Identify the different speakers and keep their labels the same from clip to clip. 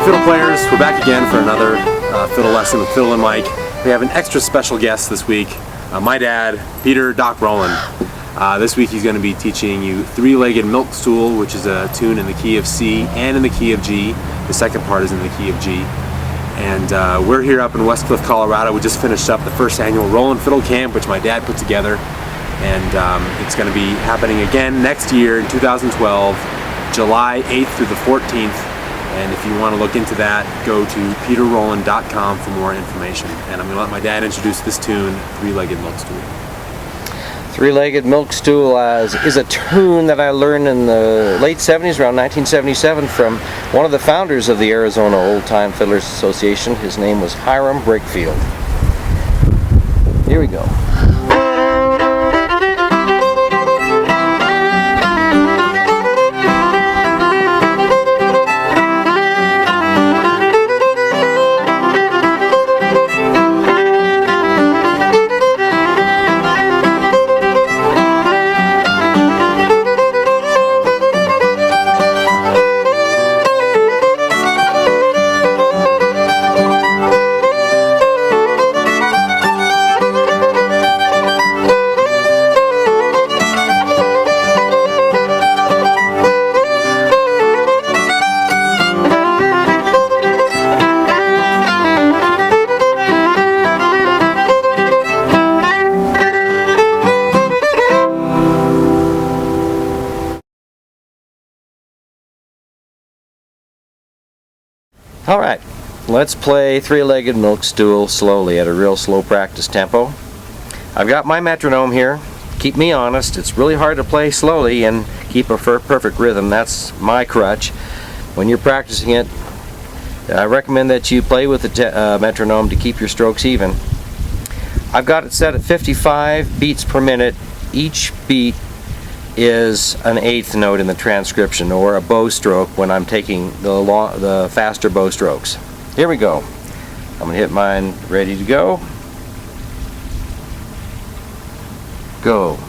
Speaker 1: fiddle players, we're back again for another fiddle lesson with Fiddle and Mike. We have an extra special guest this week, my dad, Peter Doc Rolland. This week he's going to be teaching you Three-Legged Milk Stool, which is a tune in the key of C and in the key of G. The second part is in the key of G. And we're here up in Westcliffe, Colorado. We just finished up the first annual Rolland Fiddle Camp, which my dad put together. And it's going to be happening again next year in 2012, July 8th through the 14th. And if you want to look into that, go to peterrolland.com for more information. And I'm going to let my dad introduce this tune, Three-Legged Milk Stool.
Speaker 2: Three-Legged Milk Stool is a tune that I learned in the late 70s, around 1977, from one of the founders of the Arizona Old Time Fiddlers Association. His name was Hiram Brakefield. Here we go. Alright, let's play Three-Legged Milk Stool slowly at a real slow practice tempo. I've got my metronome here. Keep me honest, it's really hard to play slowly and keep a perfect rhythm. That's my crutch. When you're practicing it, I recommend that you play with the metronome to keep your strokes even. I've got it set at 55 beats per minute. Each beat is an eighth note in the transcription, or a bow stroke when I'm taking the faster bow strokes. Here we go. I'm going to hit mine, ready to go. Go.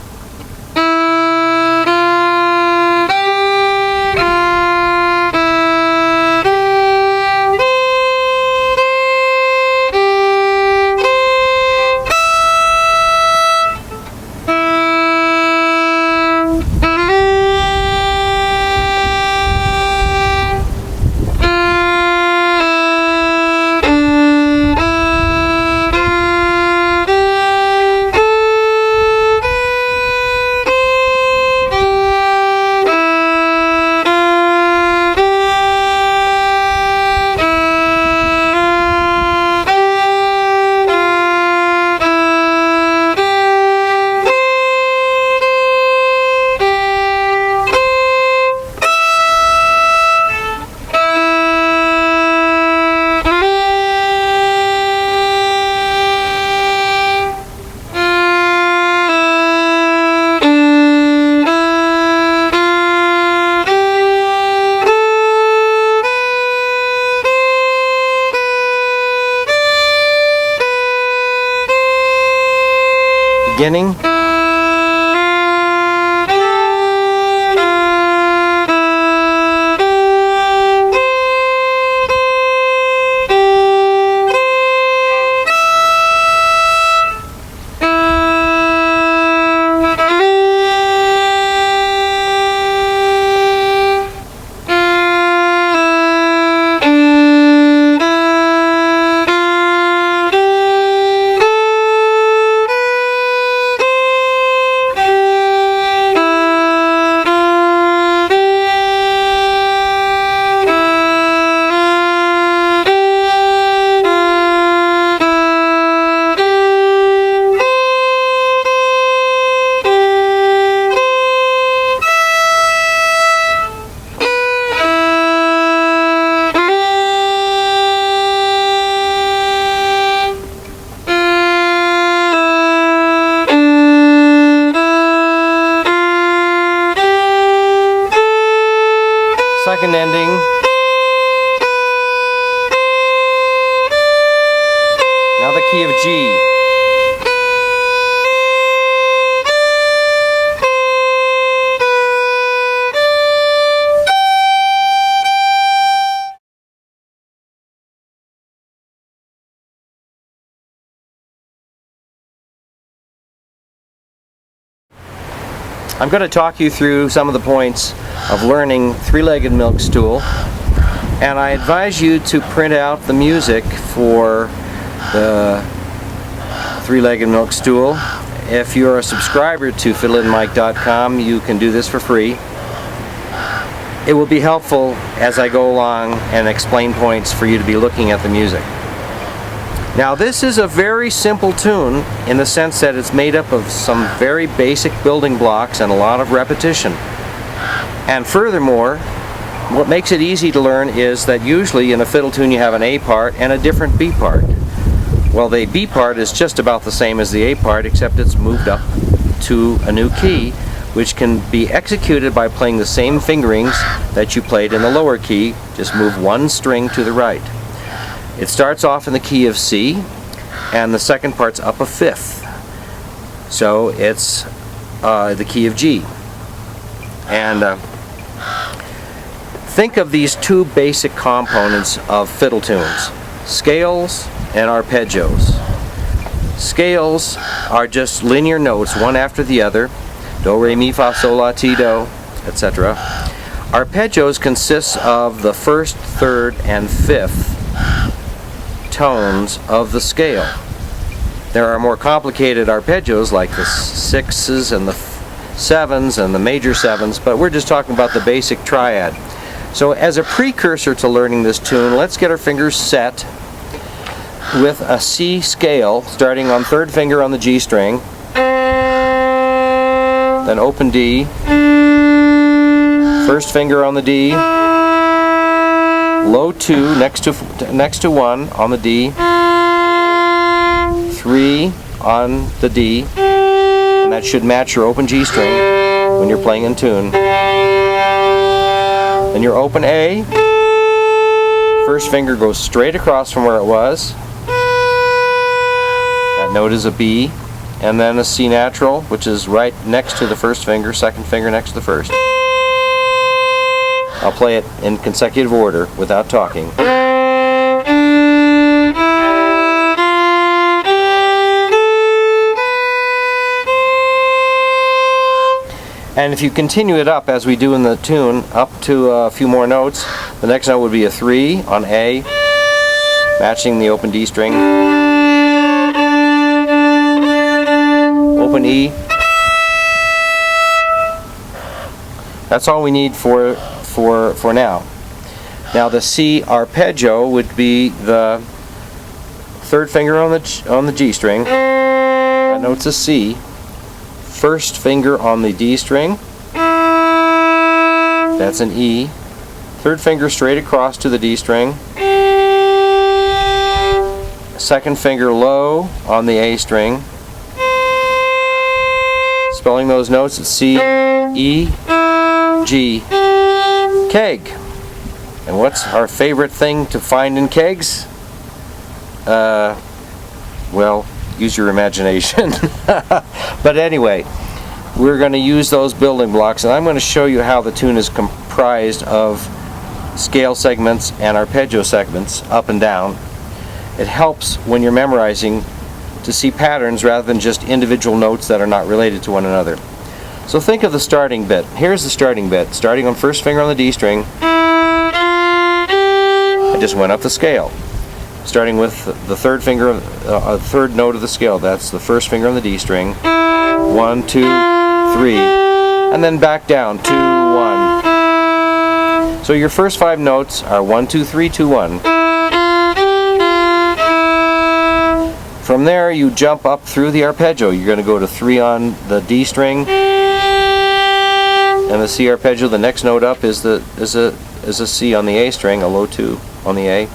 Speaker 2: Beginning. Second ending. Now the key of G. I'm going to talk you through some of the points of learning three-legged milk stool, and I advise you to print out the music for the three-legged milk stool. If you're a subscriber to fiddlingmike.com, you can do this for free. It will be helpful as I go along and explain points for you to be looking at the music. Now, this is a very simple tune in the sense that it's made up of some very basic building blocks and a lot of repetition. And furthermore, what makes it easy to learn is that usually in a fiddle tune you have an A part and a different B part. Well, the B part is just about the same as the A part, except it's moved up to a new key, which can be executed by playing the same fingerings that you played in the lower key, just move one string to the right. It starts off in the key of C, and the second part's up a fifth. So it's the key of G. And think of these two basic components of fiddle tunes: scales and arpeggios. Scales are just linear notes, one after the other: do, re, mi, fa, sol, la, ti, do, etc. Arpeggios consists of the first, third, and fifth tones of the scale. There are more complicated arpeggios like the sixes and the sevens and the major sevens, but we're just talking about the basic triad. So as a precursor to learning this tune, let's get our fingers set with a C scale, starting on third finger on the G string, then open D, first finger on the D, low 2 next to 1 on the D, 3 on the D, and that should match your open G string when you're playing in tune. Then your open A, first finger goes straight across from where it was. That note is a B, and then a C natural, which is right next to the first finger, second finger next to the first. I'll play it in consecutive order without talking. And if you continue it up as we do in the tune, up to a few more notes, the next note would be a 3 on A, matching the open D string. Open E. That's all we need for now. Now the C arpeggio would be the third finger on the G string. That note's a C. First finger on the D string. That's an E. Third finger straight across to the D string. Second finger low on the A string. Spelling those notes, it's C, E, G, keg. And what's our favorite thing to find in kegs? Well, use your imagination. But anyway, we're going to use those building blocks, and I'm going to show you how the tune is comprised of scale segments and arpeggio segments, up and down. It helps when you're memorizing to see patterns rather than just individual notes that are not related to one another. So think of the starting bit. Here's the starting bit. Starting on first finger on the D string, I just went up the scale. Starting with the third finger, third note of the scale. That's the first finger on the D string. 1, 2, 3, and then back down. 2, 1. So your first 5 notes are 1, 2, 3, 2, 1. From there, you jump up through the arpeggio. You're going to go to 3 on the D string, and the C arpeggio. The next note up is a C on the A string, a low 2 on the A.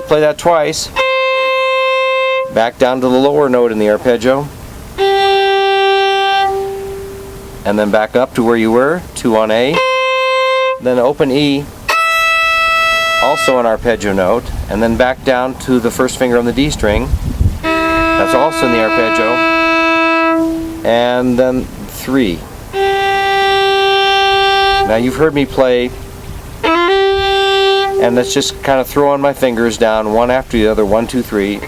Speaker 2: Play that twice. Back down to the lower note in the arpeggio, and then back up to where you were, 2 on A. Then open E, also an arpeggio note, and then back down to the first finger on the D string. That's also in the arpeggio, and then 3. Now you've heard me play, and let's just kind of throw on my fingers down one after the other, 1, 2, 3.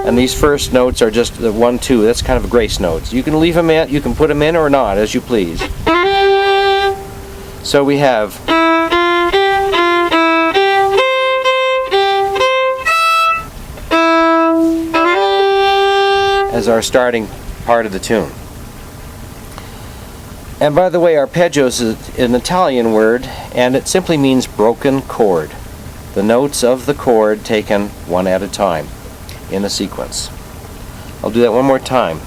Speaker 2: And these first notes are just the 1, 2. That's kind of grace notes. You can leave them in, you can put them in or not, as you please. So we have as our starting part of the tune. And by the way, arpeggios is an Italian word, and it simply means broken chord. The notes of the chord taken one at a time in a sequence. I'll do that one more time.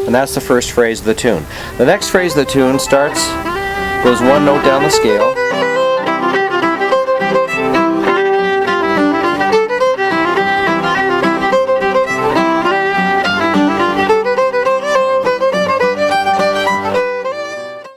Speaker 2: And that's the first phrase of the tune. The next phrase of the tune goes one note down the scale.